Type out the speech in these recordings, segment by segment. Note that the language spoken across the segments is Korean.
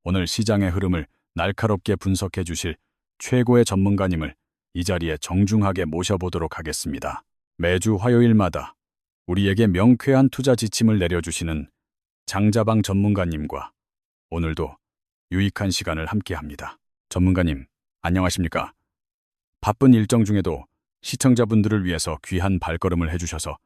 오늘 시장의 흐름을 날카롭게 분석해 주실 최고의 전문가님을 이 자리에 정중하게 모셔보도록 하겠습니다. 매주 화요일마다 우리에게 명쾌한 투자 지침을 내려주시는 장자방 전문가님과 오늘도 유익한 시간을 함께합니다. 전문가님, 안녕하십니까? 바쁜 일정 중에도 시청자분들을 위해서 귀한 발걸음을 해주셔서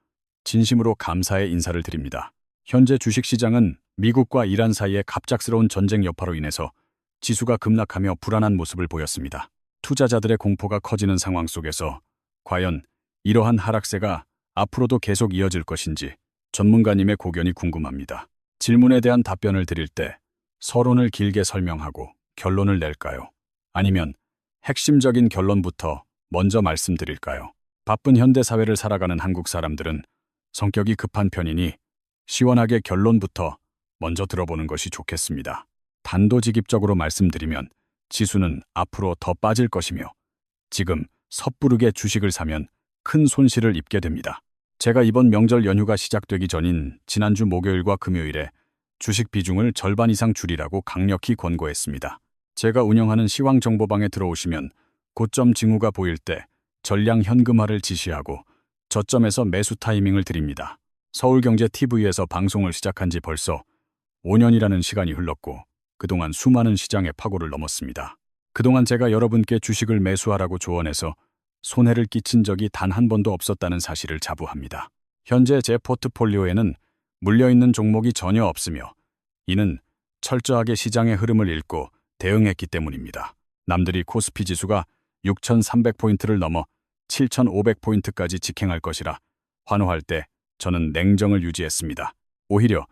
진심으로 감사의 인사를 드립니다. 현재 주식시장은 미국과 이란 사이의 갑작스러운 전쟁 여파로 인해서 지수가 급락하며 불안한 모습을 보였습니다. 투자자들의 공포가 커지는 상황 속에서 과연 이러한 하락세가 앞으로도 계속 이어질 것인지 전문가님의 고견이 궁금합니다. 질문에 대한 답변을 드릴 때 서론을 길게 설명하고 결론을 낼까요? 아니면 핵심적인 결론부터 먼저 말씀드릴까요? 바쁜 현대사회를 살아가는 한국 사람들은 성격이 급한 편이니 시원하게 결론부터 먼저 들어보는 것이 좋겠습니다. 단도직입적으로 말씀드리면 지수는 앞으로 더 빠질 것이며 지금 섣부르게 주식을 사면 큰 손실을 입게 됩니다. 제가 이번 명절 연휴가 시작되기 전인 지난주 목요일과 금요일에 주식 비중을 절반 이상 줄이라고 강력히 권고했습니다. 제가 운영하는 시황정보방에 들어오시면 고점 징후가 보일 때 전량 현금화를 지시하고 저점에서 매수 타이밍을 드립니다. 서울경제TV에서 방송을 시작한 지 벌써 5년이라는 시간이 흘렀고 그동안 수많은 시장의 파고를 넘었습니다. 그동안 제가 여러분께 주식을 매수하라고 조언해서 손해를 끼친 적이 단 한 번도 없었다는 사실을 자부합니다. 현재 제 포트폴리오에는 물려있는 종목이 전혀 없으며 이는 철저하게 시장의 흐름을 읽고 대응했기 때문입니다. 남들이 코스피 지수가 6,300포인트를 넘어 7,500포인트까지 직행할 것이라 환호할 때 저는 냉정을 유지했습니다. 오히려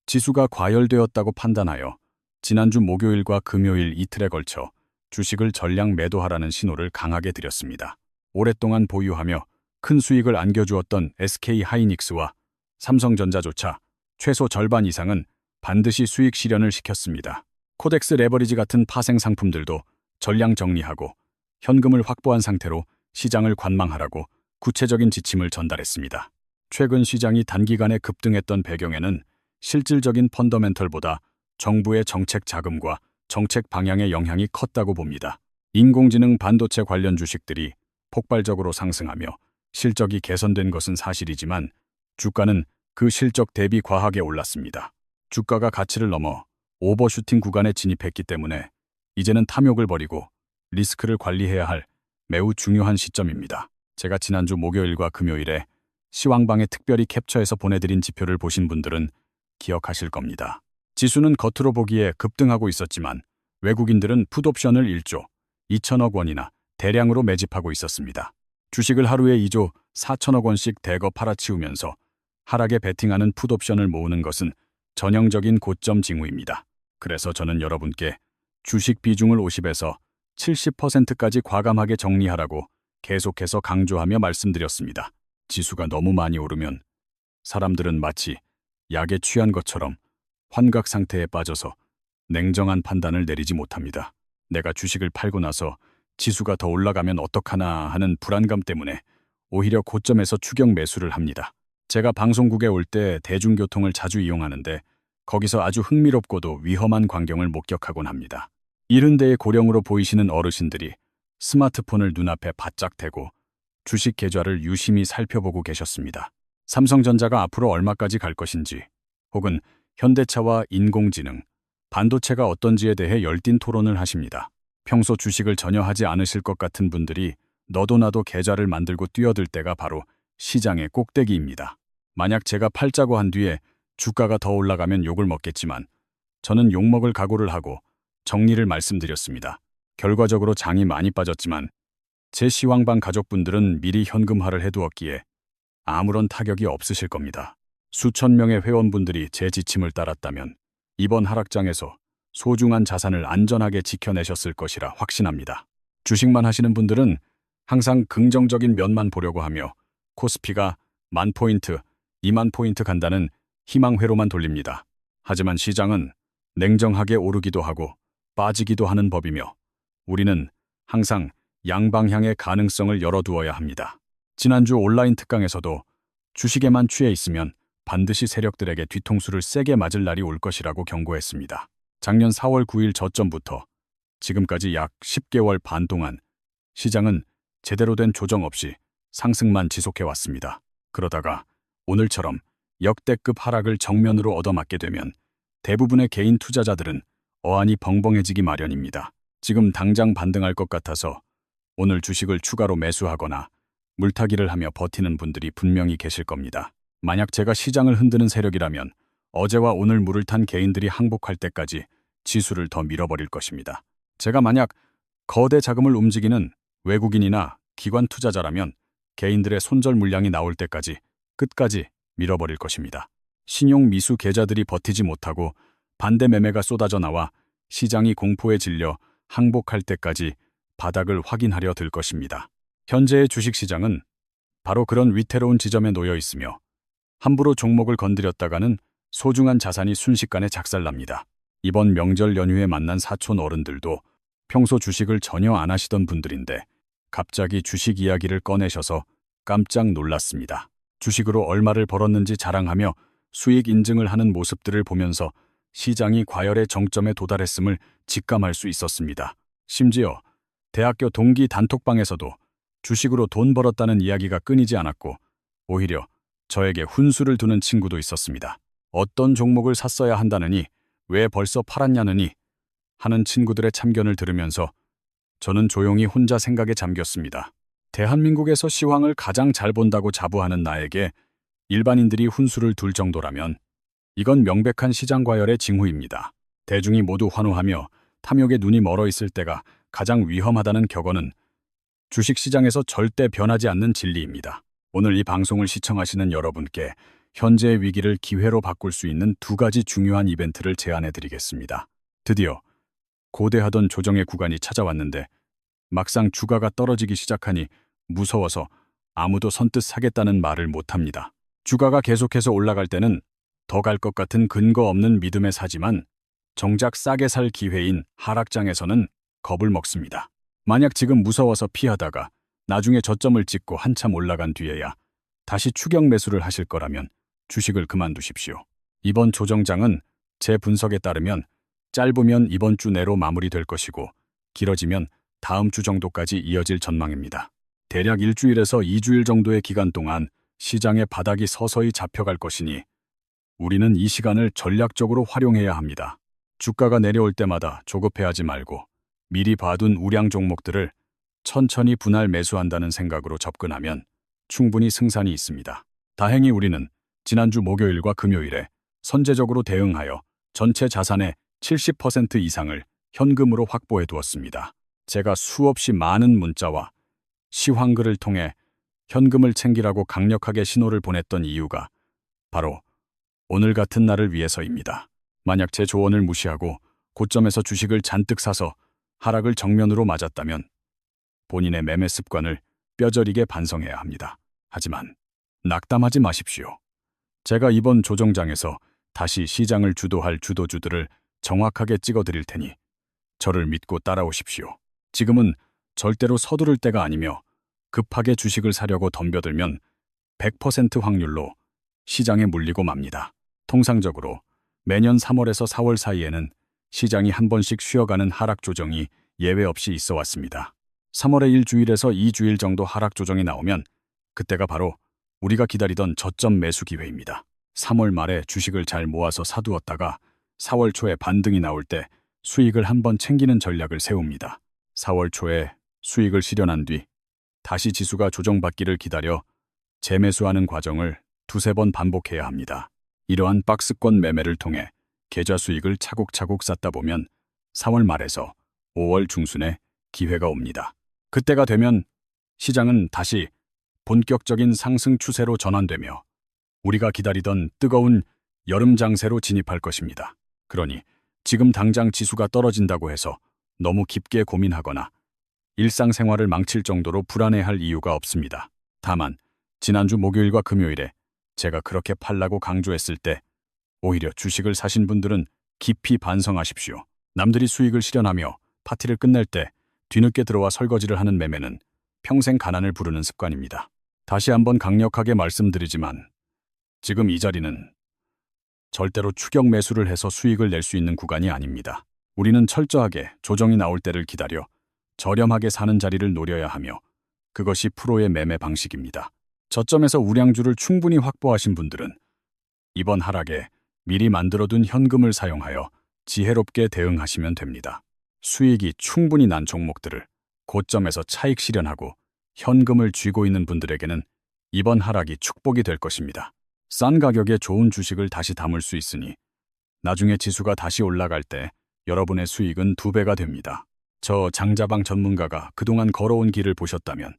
지수가 과열되었다고 판단하여 지난주 목요일과 금요일 이틀에 걸쳐 주식을 전량 매도하라는 신호를 강하게 드렸습니다. 오랫동안 보유하며 큰 수익을 안겨주었던 SK하이닉스와 삼성전자조차 최소 절반 이상은 반드시 수익 실현을 시켰습니다. 코덱스 레버리지 같은 파생 상품들도 전량 정리하고 현금을 확보한 상태로 시장을 관망하라고 구체적인 지침을 전달했습니다. 최근 시장이 단기간에 급등했던 배경에는 실질적인 펀더멘털보다 정부의 정책 자금과 정책 방향의 영향이 컸다고 봅니다. 인공지능 반도체 관련 주식들이 폭발적으로 상승하며 실적이 개선된 것은 사실이지만 주가는 그 실적 대비 과하게 올랐습니다. 주가가 가치를 넘어 오버슈팅 구간에 진입했기 때문에 이제는 탐욕을 버리고 리스크를 관리해야 할 매우 중요한 시점입니다. 제가 지난주 목요일과 금요일에 시황방에 특별히 캡처해서 보내드린 지표를 보신 분들은 기억하실 겁니다. 지수는 겉으로 보기에 급등하고 있었지만 외국인들은 풋옵션을 1조 2천억 원이나 대량으로 매집하고 있었습니다. 주식을 하루에 2조 4천억 원씩 대거 팔아치우면서 하락에 베팅하는 풋옵션을 모으는 것은 전형적인 고점 징후입니다. 그래서 저는 여러분께 주식 비중을 50에서 70%까지 과감하게 정리하라고 계속해서 강조하며 말씀드렸습니다. 지수가 너무 많이 오르면 사람들은 마치 약에 취한 것처럼 환각 상태에 빠져서 냉정한 판단을 내리지 못합니다. 내가 주식을 팔고 나서 지수가 더 올라가면 어떡하나 하는 불안감 때문에 오히려 고점에서 추격 매수를 합니다. 제가 방송국에 올 때 대중교통을 자주 이용하는데 거기서 아주 흥미롭고도 위험한 광경을 목격하곤 합니다. 70대의 고령으로 보이시는 어르신들이 스마트폰을 눈앞에 바짝 대고 주식 계좌를 유심히 살펴보고 계셨습니다. 삼성전자가 앞으로 얼마까지 갈 것인지 혹은 현대차와 인공지능, 반도체가 어떤지에 대해 열띤 토론을 하십니다. 평소 주식을 전혀 하지 않으실 것 같은 분들이 너도 나도 계좌를 만들고 뛰어들 때가 바로 시장의 꼭대기입니다. 만약 제가 팔자고 한 뒤에 주가가 더 올라가면 욕을 먹겠지만 저는 욕먹을 각오를 하고 정리를 말씀드렸습니다. 결과적으로 장이 많이 빠졌지만 제 시황방 가족분들은 미리 현금화를 해두었기에 아무런 타격이 없으실 겁니다. 수천 명의 회원분들이 제 지침을 따랐다면 이번 하락장에서 소중한 자산을 안전하게 지켜내셨을 것이라 확신합니다. 주식만 하시는 분들은 항상 긍정적인 면만 보려고 하며 코스피가 10,000포인트, 20,000포인트 간다는 희망회로만 돌립니다. 하지만 시장은 냉정하게 오르기도 하고 빠지기도 하는 법이며 우리는 항상 양방향의 가능성을 열어두어야 합니다. 지난주 온라인 특강에서도 주식에만 취해 있으면 반드시 세력들에게 뒤통수를 세게 맞을 날이 올 것이라고 경고했습니다. 작년 4월 9일 저점부터 지금까지 약 10개월 반 동안 시장은 제대로 된 조정 없이 상승만 지속해 왔습니다. 그러다가 오늘처럼 역대급 하락을 정면으로 얻어맞게 되면 대부분의 개인 투자자들은 어안이 벙벙해지기 마련입니다. 지금 당장 반등할 것 같아서 오늘 주식을 추가로 매수하거나 물타기를 하며 버티는 분들이 분명히 계실 겁니다. 만약 제가 시장을 흔드는 세력이라면 어제와 오늘 물을 탄 개인들이 항복할 때까지 지수를 더 밀어버릴 것입니다. 제가 만약 거대 자금을 움직이는 외국인이나 기관 투자자라면 개인들의 손절 물량이 나올 때까지 끝까지 밀어버릴 것입니다. 신용 미수 계좌들이 버티지 못하고 반대 매매가 쏟아져 나와 시장이 공포에 질려 항복할 때까지 바닥을 확인하려 들 것입니다. 현재의 주식시장은 바로 그런 위태로운 지점에 놓여 있으며 함부로 종목을 건드렸다가는 소중한 자산이 순식간에 작살납니다. 이번 명절 연휴에 만난 사촌 어른들도 평소 주식을 전혀 안 하시던 분들인데 갑자기 주식 이야기를 꺼내셔서 깜짝 놀랐습니다. 주식으로 얼마를 벌었는지 자랑하며 수익 인증을 하는 모습들을 보면서 시장이 과열의 정점에 도달했음을 직감할 수 있었습니다. 심지어 대학교 동기 단톡방에서도 주식으로 돈 벌었다는 이야기가 끊이지 않았고 오히려 저에게 훈수를 두는 친구도 있었습니다. 어떤 종목을 샀어야 한다느니 왜 벌써 팔았냐느니 하는 친구들의 참견을 들으면서 저는 조용히 혼자 생각에 잠겼습니다. 대한민국에서 시황을 가장 잘 본다고 자부하는 나에게 일반인들이 훈수를 둘 정도라면 이건 명백한 시장 과열의 징후입니다. 대중이 모두 환호하며 탐욕에 눈이 멀어 있을 때가 가장 위험하다는 격언은 주식시장에서 절대 변하지 않는 진리입니다. 오늘 이 방송을 시청하시는 여러분께 현재의 위기를 기회로 바꿀 수 있는 두 가지 중요한 이벤트를 제안해 드리겠습니다. 드디어 고대하던 조정의 구간이 찾아왔는데 막상 주가가 떨어지기 시작하니 무서워서 아무도 선뜻 사겠다는 말을 못합니다. 주가가 계속해서 올라갈 때는 더 갈 것 같은 근거 없는 믿음에 사지만 정작 싸게 살 기회인 하락장에서는 겁을 먹습니다. 만약 지금 무서워서 피하다가 나중에 저점을 찍고 한참 올라간 뒤에야 다시 추격 매수를 하실 거라면 주식을 그만두십시오. 이번 조정장은 제 분석에 따르면 짧으면 이번 주 내로 마무리될 것이고 길어지면 다음 주 정도까지 이어질 전망입니다. 대략 일주일에서 2주일 정도의 기간 동안 시장의 바닥이 서서히 잡혀갈 것이니 우리는 이 시간을 전략적으로 활용해야 합니다. 주가가 내려올 때마다 조급해하지 말고 미리 봐둔 우량 종목들을 천천히 분할 매수한다는 생각으로 접근하면 충분히 승산이 있습니다. 다행히 우리는 지난주 목요일과 금요일에 선제적으로 대응하여 전체 자산의 70% 이상을 현금으로 확보해 두었습니다. 제가 수없이 많은 문자와 시황글을 통해 현금을 챙기라고 강력하게 신호를 보냈던 이유가 바로 오늘 같은 날을 위해서입니다. 만약 제 조언을 무시하고 고점에서 주식을 잔뜩 사서 하락을 정면으로 맞았다면 본인의 매매 습관을 뼈저리게 반성해야 합니다. 하지만 낙담하지 마십시오. 제가 이번 조정장에서 다시 시장을 주도할 주도주들을 정확하게 찍어드릴 테니 저를 믿고 따라오십시오. 지금은 절대로 서두를 때가 아니며 급하게 주식을 사려고 덤벼들면 100% 확률로 시장에 물리고 맙니다. 통상적으로 매년 3월에서 4월 사이에는 시장이 한 번씩 쉬어가는 하락 조정이 예외 없이 있어 왔습니다. 3월에 1주일에서 2주일 정도 하락 조정이 나오면 그때가 바로 우리가 기다리던 저점 매수 기회입니다. 3월 말에 주식을 잘 모아서 사두었다가 4월 초에 반등이 나올 때 수익을 한번 챙기는 전략을 세웁니다. 4월 초에 수익을 실현한 뒤 다시 지수가 조정받기를 기다려 재매수하는 과정을 두세 번 반복해야 합니다. 이러한 박스권 매매를 통해 계좌 수익을 차곡차곡 쌓다 보면 4월 말에서 5월 중순에 기회가 옵니다. 그때가 되면 시장은 다시 본격적인 상승 추세로 전환되며 우리가 기다리던 뜨거운 여름 장세로 진입할 것입니다. 그러니 지금 당장 지수가 떨어진다고 해서 너무 깊게 고민하거나 일상생활을 망칠 정도로 불안해할 이유가 없습니다. 다만 지난주 목요일과 금요일에 제가 그렇게 팔라고 강조했을 때 오히려 주식을 사신 분들은 깊이 반성하십시오. 남들이 수익을 실현하며 파티를 끝낼 때 뒤늦게 들어와 설거지를 하는 매매는 평생 가난을 부르는 습관입니다. 다시 한번 강력하게 말씀드리지만 지금 이 자리는 절대로 추격 매수를 해서 수익을 낼 수 있는 구간이 아닙니다. 우리는 철저하게 조정이 나올 때를 기다려 저렴하게 사는 자리를 노려야 하며 그것이 프로의 매매 방식입니다. 저점에서 우량주를 충분히 확보하신 분들은 이번 하락에 미리 만들어둔 현금을 사용하여 지혜롭게 대응하시면 됩니다. 수익이 충분히 난 종목들을 고점에서 차익 실현하고 현금을 쥐고 있는 분들에게는 이번 하락이 축복이 될 것입니다. 싼 가격에 좋은 주식을 다시 담을 수 있으니 나중에 지수가 다시 올라갈 때 여러분의 수익은 2배가 됩니다. 저 장자방 전문가가 그동안 걸어온 길을 보셨다면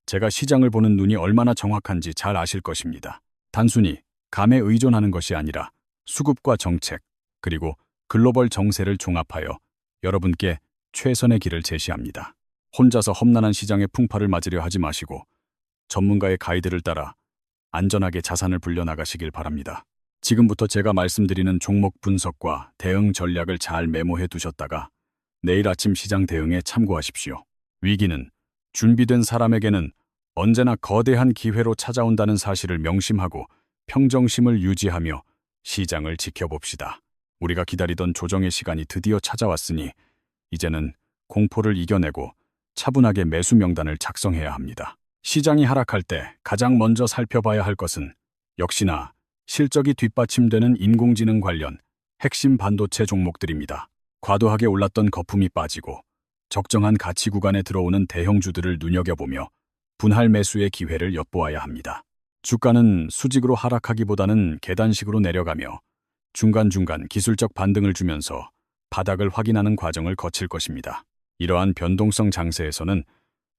제가 시장을 보는 눈이 얼마나 정확한지 잘 아실 것입니다. 단순히 감에 의존하는 것이 아니라 수급과 정책, 그리고 글로벌 정세를 종합하여 여러분께 최선의 길을 제시합니다. 혼자서 험난한 시장의 풍파를 맞으려 하지 마시고 전문가의 가이드를 따라 안전하게 자산을 불려나가시길 바랍니다. 지금부터 제가 말씀드리는 종목 분석과 대응 전략을 잘 메모해 두셨다가 내일 아침 시장 대응에 참고하십시오. 위기는 준비된 사람에게는 언제나 거대한 기회로 찾아온다는 사실을 명심하고 평정심을 유지하며 시장을 지켜봅시다. 우리가 기다리던 조정의 시간이 드디어 찾아왔으니 이제는 공포를 이겨내고 차분하게 매수 명단을 작성해야 합니다. 시장이 하락할 때 가장 먼저 살펴봐야 할 것은 역시나 실적이 뒷받침되는 인공지능 관련 핵심 반도체 종목들입니다. 과도하게 올랐던 거품이 빠지고 적정한 가치 구간에 들어오는 대형주들을 눈여겨보며 분할 매수의 기회를 엿보아야 합니다. 주가는 수직으로 하락하기보다는 계단식으로 내려가며 중간중간 기술적 반등을 주면서 바닥을 확인하는 과정을 거칠 것입니다. 이러한 변동성 장세에서는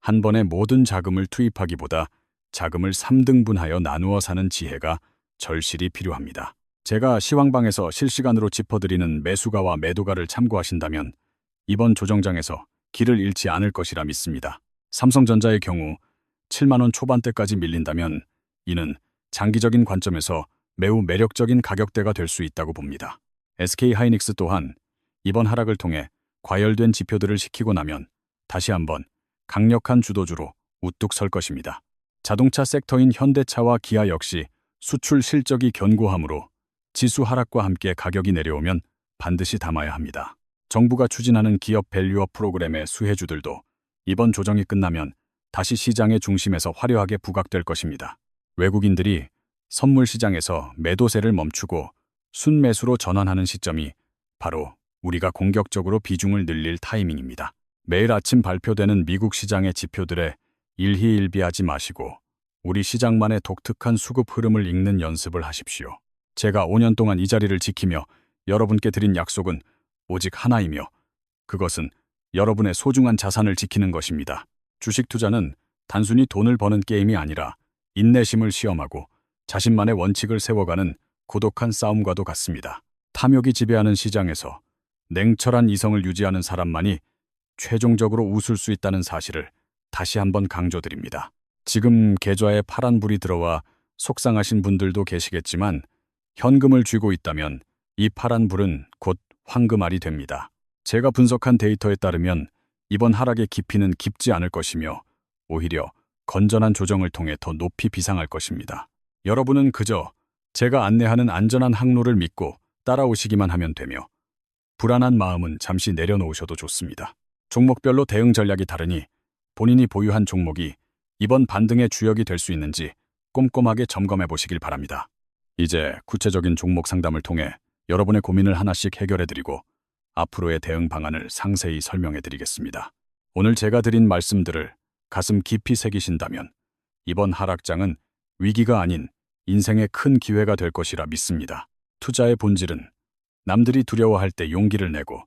한 번에 모든 자금을 투입하기보다 자금을 3등분하여 나누어 사는 지혜가 절실히 필요합니다. 제가 시황방에서 실시간으로 짚어드리는 매수가와 매도가를 참고하신다면 이번 조정장에서 길을 잃지 않을 것이라 믿습니다. 삼성전자의 경우 7만 원 초반대까지 밀린다면 이는 장기적인 관점에서 매우 매력적인 가격대가 될 수 있다고 봅니다. SK하이닉스 또한 이번 하락을 통해 과열된 지표들을 식히고 나면 다시 한번 강력한 주도주로 우뚝 설 것입니다. 자동차 섹터인 현대차와 기아 역시 수출 실적이 견고하므로 지수 하락과 함께 가격이 내려오면 반드시 담아야 합니다. 정부가 추진하는 기업 밸류업 프로그램의 수혜주들도 이번 조정이 끝나면 다시 시장의 중심에서 화려하게 부각될 것입니다. 외국인들이 선물 시장에서 매도세를 멈추고 순매수로 전환하는 시점이 바로 우리가 공격적으로 비중을 늘릴 타이밍입니다. 매일 아침 발표되는 미국 시장의 지표들에 일희일비하지 마시고 우리 시장만의 독특한 수급 흐름을 읽는 연습을 하십시오. 제가 5년 동안 이 자리를 지키며 여러분께 드린 약속은 오직 하나이며 그것은 여러분의 소중한 자산을 지키는 것입니다. 주식 투자는 단순히 돈을 버는 게임이 아니라 인내심을 시험하고 자신만의 원칙을 세워가는 고독한 싸움과도 같습니다. 탐욕이 지배하는 시장에서 냉철한 이성을 유지하는 사람만이 최종적으로 웃을 수 있다는 사실을 다시 한번 강조드립니다. 지금 계좌에 파란불이 들어와 속상하신 분들도 계시겠지만 현금을 쥐고 있다면 이 파란불은 곧 황금알이 됩니다. 제가 분석한 데이터에 따르면 이번 하락의 깊이는 깊지 않을 것이며 오히려 건전한 조정을 통해 더 높이 비상할 것입니다. 여러분은 그저 제가 안내하는 안전한 항로를 믿고 따라오시기만 하면 되며 불안한 마음은 잠시 내려놓으셔도 좋습니다. 종목별로 대응 전략이 다르니 본인이 보유한 종목이 이번 반등의 주역이 될 수 있는지 꼼꼼하게 점검해 보시길 바랍니다. 이제 구체적인 종목 상담을 통해 여러분의 고민을 하나씩 해결해드리고 앞으로의 대응 방안을 상세히 설명해드리겠습니다. 오늘 제가 드린 말씀들을 가슴 깊이 새기신다면 이번 하락장은 위기가 아닌 인생의 큰 기회가 될 것이라 믿습니다. 투자의 본질은 남들이 두려워할 때 용기를 내고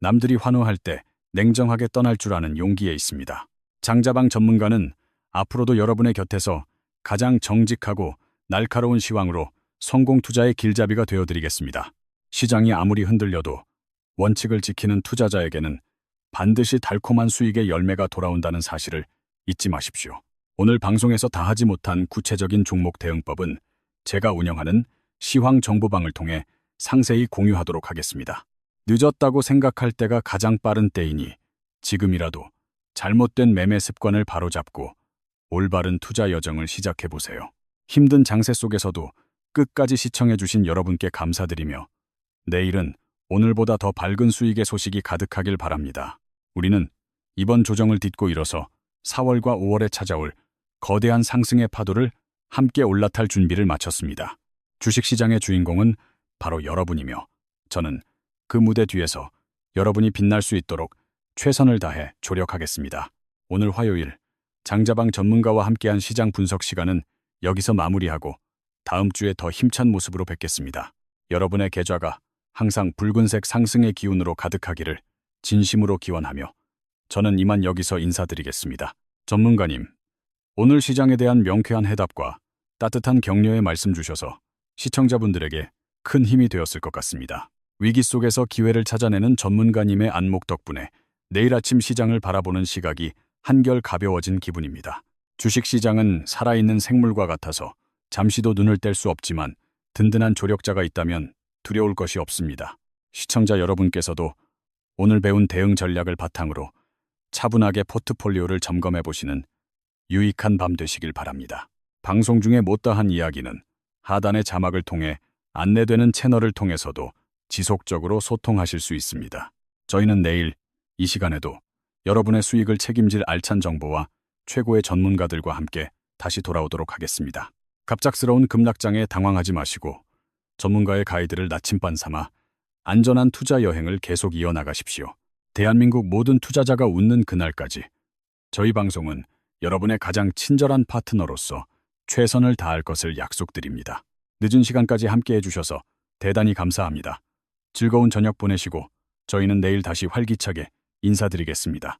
남들이 환호할 때 냉정하게 떠날 줄 아는 용기에 있습니다. 장자방 전문가는 앞으로도 여러분의 곁에서 가장 정직하고 날카로운 시황으로 성공 투자의 길잡이가 되어드리겠습니다. 시장이 아무리 흔들려도 원칙을 지키는 투자자에게는 반드시 달콤한 수익의 열매가 돌아온다는 사실을 잊지 마십시오. 오늘 방송에서 다 하지 못한 구체적인 종목 대응법은 제가 운영하는 시황 정보방을 통해 상세히 공유하도록 하겠습니다. 늦었다고 생각할 때가 가장 빠른 때이니 지금이라도 잘못된 매매 습관을 바로잡고 올바른 투자 여정을 시작해보세요. 힘든 장세 속에서도 끝까지 시청해주신 여러분께 감사드리며 내일은 오늘보다 더 밝은 수익의 소식이 가득하길 바랍니다. 우리는 이번 조정을 딛고 일어서 4월과 5월에 찾아올 거대한 상승의 파도를 함께 올라탈 준비를 마쳤습니다. 주식시장의 주인공은 바로 여러분이며 저는 그 무대 뒤에서 여러분이 빛날 수 있도록 최선을 다해 조력하겠습니다. 오늘 화요일 장자방 전문가와 함께한 시장 분석 시간은 여기서 마무리하고 다음 주에 더 힘찬 모습으로 뵙겠습니다. 여러분의 계좌가 항상 붉은색 상승의 기운으로 가득하기를 진심으로 기원하며 저는 이만 여기서 인사드리겠습니다. 전문가님, 오늘 시장에 대한 명쾌한 해답과 따뜻한 격려의 말씀 주셔서 시청자분들에게 큰 힘이 되었을 것 같습니다. 위기 속에서 기회를 찾아내는 전문가님의 안목 덕분에 내일 아침 시장을 바라보는 시각이 한결 가벼워진 기분입니다. 주식시장은 살아있는 생물과 같아서 잠시도 눈을 뗄 수 없지만 든든한 조력자가 있다면 두려울 것이 없습니다. 시청자 여러분께서도 오늘 배운 대응 전략을 바탕으로 차분하게 포트폴리오를 점검해 보시는 유익한 밤 되시길 바랍니다. 방송 중에 못다한 이야기는 하단의 자막을 통해 안내되는 채널을 통해서도 지속적으로 소통하실 수 있습니다. 저희는 내일 이 시간에도 여러분의 수익을 책임질 알찬 정보와 최고의 전문가들과 함께 다시 돌아오도록 하겠습니다. 갑작스러운 급락장에 당황하지 마시고 전문가의 가이드를 나침반 삼아 안전한 투자 여행을 계속 이어나가십시오. 대한민국 모든 투자자가 웃는 그날까지 저희 방송은 여러분의 가장 친절한 파트너로서 최선을 다할 것을 약속드립니다. 늦은 시간까지 함께해 주셔서 대단히 감사합니다. 즐거운 저녁 보내시고 저희는 내일 다시 활기차게 인사드리겠습니다.